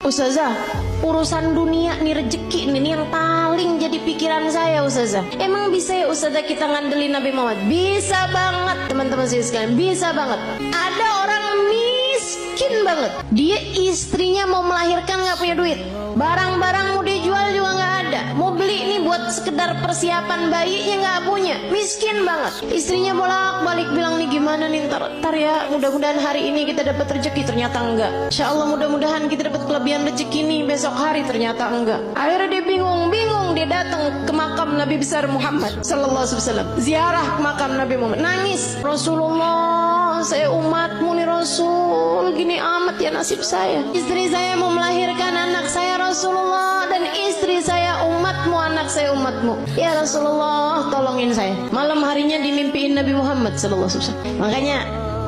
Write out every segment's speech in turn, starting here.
Ustazah, urusan dunia nih, rezeki nih yang paling jadi pikiran saya Ustazah. Emang bisa ya Ustazah kita ngandelin Nabi Muhammad? Bisa banget teman-teman sekalian, bisa banget. Ada orang miskin banget, dia istrinya mau melahirkan gak punya duit, barang-barang mau dijual juga gak ada, mau beli nih buat sekedar persiapan bayinya gak punya, miskin banget. Istrinya bolak-balik bilang nih gimana nih ntar ya, mudah-mudahan hari ini kita dapat rezeki, ternyata enggak. Insya Allah mudah-mudahan kita dapat kelebihan rezeki nih besok hari, ternyata enggak. Akhirnya dia bingung, dia datang ke makam Nabi besar Muhammad sallallahu alaihi wasallam, ziarah ke makam Nabi Muhammad, nangis, Rasulullah, saya umatmu nih Rasul, gini amat ya nasib saya, istri saya mau melahirkan anak saya Rasulullah, dan istri saya umatmu, anak saya umatmu, ya Rasulullah tolongin saya. Malam harinya dimimpiin Nabi Muhammad sallallahu alaihi wasallam. Makanya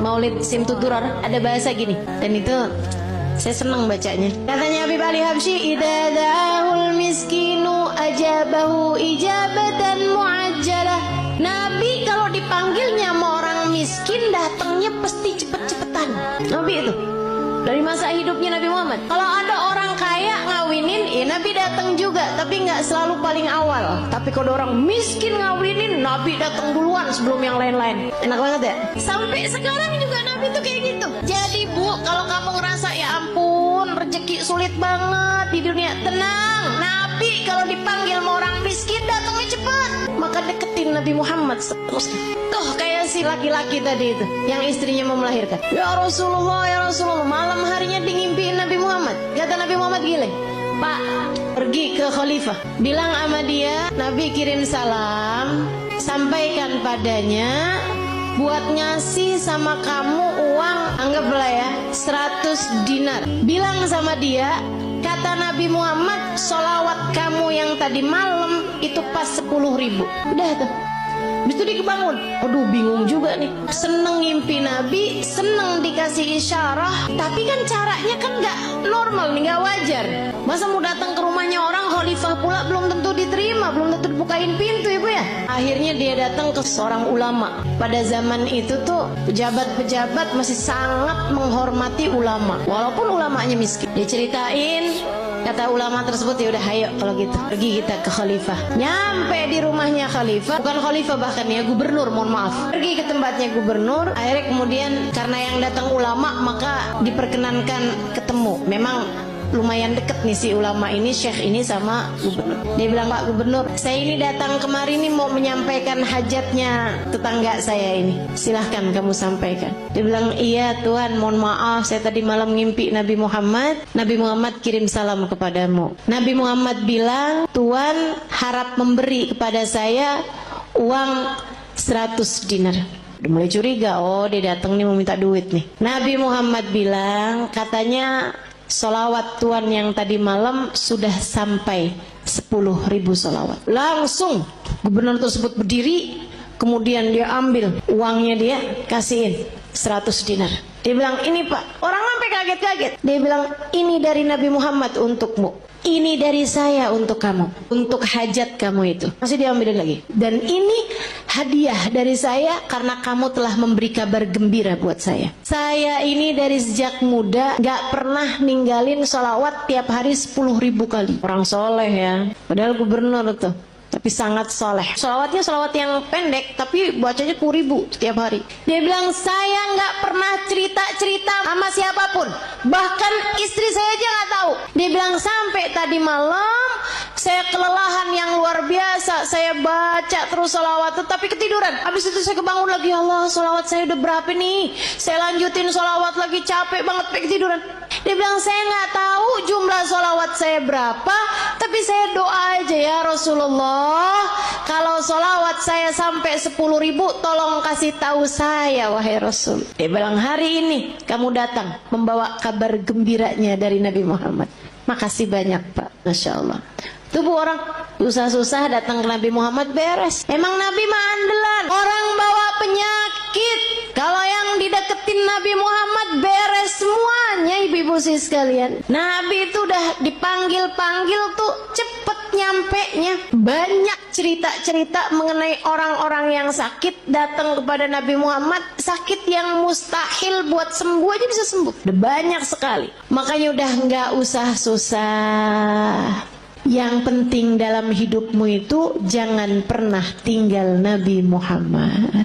Maulid Simtud Durar ada bahasa gini, dan itu saya senang bacanya. Katanya Habib Ali Habsyi, idza da'ahul miskinu ajabahu ijabatan muajjalah. Nabi kalau dipanggilnya sama orang miskin datangnya pasti cepet-cepetan. Nabi itu dari masa hidupnya Nabi Muhammad. Kalau ada orang kaya ngawinin, ya Nabi datang juga, tapi nggak selalu paling awal. Tapi kalau orang miskin ngawinin, Nabi datang duluan sebelum yang lain-lain. Enak banget ya. Sampai sekarang juga Nabi tuh kayak gitu. Jadi Bu, kalau kamu ngerasa ya ampun rezeki sulit banget di dunia, tenang. Nabi kalau dipanggil sama orang miskin datangnya cepet. Maka deketin Nabi Muhammad seterusnya. Tuh kayak si laki-laki tadi itu yang istrinya mau melahirkan. Ya Rasulullah, malam harinya ngimpiin Nabi Muhammad. Kata Nabi Muhammad gile, Pak, pergi ke khalifah, bilang sama dia Nabi kirim salam, sampaikan padanya buat ngasih sama kamu uang, anggaplah ya 100 dinar. Bilang sama dia, kata Nabi Muhammad, sholawat kamu yang tadi malam itu pas 10.000. Udah tuh. Habis itu dia kebangun. Aduh bingung juga nih, seneng ngimpi Nabi, seneng dikasih isyarah, tapi kan caranya kan gak normal nih, gak wajar. Masa mau datang ke rumahnya orang khalifah pula, belum tentu diterima, belum tentu dibukain pintu ibu ya. Akhirnya dia datang ke seorang ulama. Pada zaman itu tuh pejabat-pejabat masih sangat menghormati ulama, walaupun ulamanya miskin. Dia ceritain, kata ulama tersebut, ya udah ayo kalau gitu pergi kita ke khalifah. Nyampe di rumahnya khalifah, bukan khalifah bahkan ya, gubernur, mohon maaf. Pergi ke tempatnya gubernur. Akhirnya kemudian karena yang datang ulama, maka diperkenankan ketemu. Memang lumayan deket nih si ulama ini, syekh ini sama gubernur. Dia bilang, Pak Gubernur, saya ini datang kemari nih mau menyampaikan hajatnya tetangga saya ini, silahkan kamu sampaikan. Dia bilang, iya Tuhan, mohon maaf, saya tadi malam ngimpi Nabi Muhammad, Nabi Muhammad kirim salam kepadamu. Nabi Muhammad bilang, Tuhan harap memberi kepada saya uang 100 dinar. Udah mulai curiga, oh dia datang nih mau minta duit nih. Nabi Muhammad bilang, katanya sholawat Tuhan yang tadi malam sudah sampai 10.000 sholawat. Langsung gubernur tersebut berdiri, kemudian dia ambil uangnya, dia kasihin 100 dinar. Dia bilang, ini Pak, orang sampai kaget-kaget. Dia bilang, ini dari Nabi Muhammad untukmu, ini dari saya untuk kamu, untuk hajat kamu itu. Masih diambilin lagi. Dan ini hadiah dari saya karena kamu telah memberi kabar gembira buat saya. Saya ini dari sejak muda gak pernah ninggalin sholawat tiap hari 10.000 kali. Orang soleh ya, padahal gubernur tuh, tapi sangat soleh. Sholawatnya sholawat yang pendek, tapi bacanya 10.000 setiap hari. Dia bilang, saya nggak pernah cerita-cerita sama siapapun, bahkan istri saya aja nggak tahu. Dia bilang, sampai tadi malam saya kelelahan yang luar biasa, saya baca terus sholawat, tetapi ketiduran. Habis itu saya kebangun lagi, Allah, sholawat saya udah berapa nih? Saya lanjutin sholawat lagi, capek banget, sampai ketiduran. Dia bilang, saya nggak tahu jumlah sholawat saya berapa, tapi saya doa aja, ya Rasulullah, kalau sholawat saya sampai 10.000, tolong kasih tahu saya, wahai Rasul. Dia bilang, hari ini kamu datang membawa kabar gembiranya dari Nabi Muhammad. Makasih banyak Pak, Masya Allah. Tuh Bu, orang susah-susah datang ke Nabi Muhammad beres. Emang Nabi mah andalan, orang bawa penyakit, kalau yang dideketin Nabi Muhammad beres semuanya ibu-ibu sekalian. Nabi itu udah dipanggil-panggil tuh cepet nyampenya. Banyak cerita-cerita mengenai orang-orang yang sakit datang kepada Nabi Muhammad, sakit yang mustahil buat sembuh aja bisa sembuh. Udah banyak sekali. Makanya udah nggak usah susah. Yang penting dalam hidupmu itu jangan pernah tinggal Nabi Muhammad.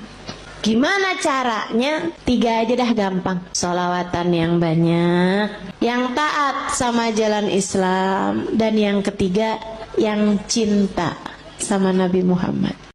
Gimana caranya? 3 aja dah gampang. Sholawatan yang banyak, yang taat sama jalan Islam, dan yang ketiga yang cinta sama Nabi Muhammad.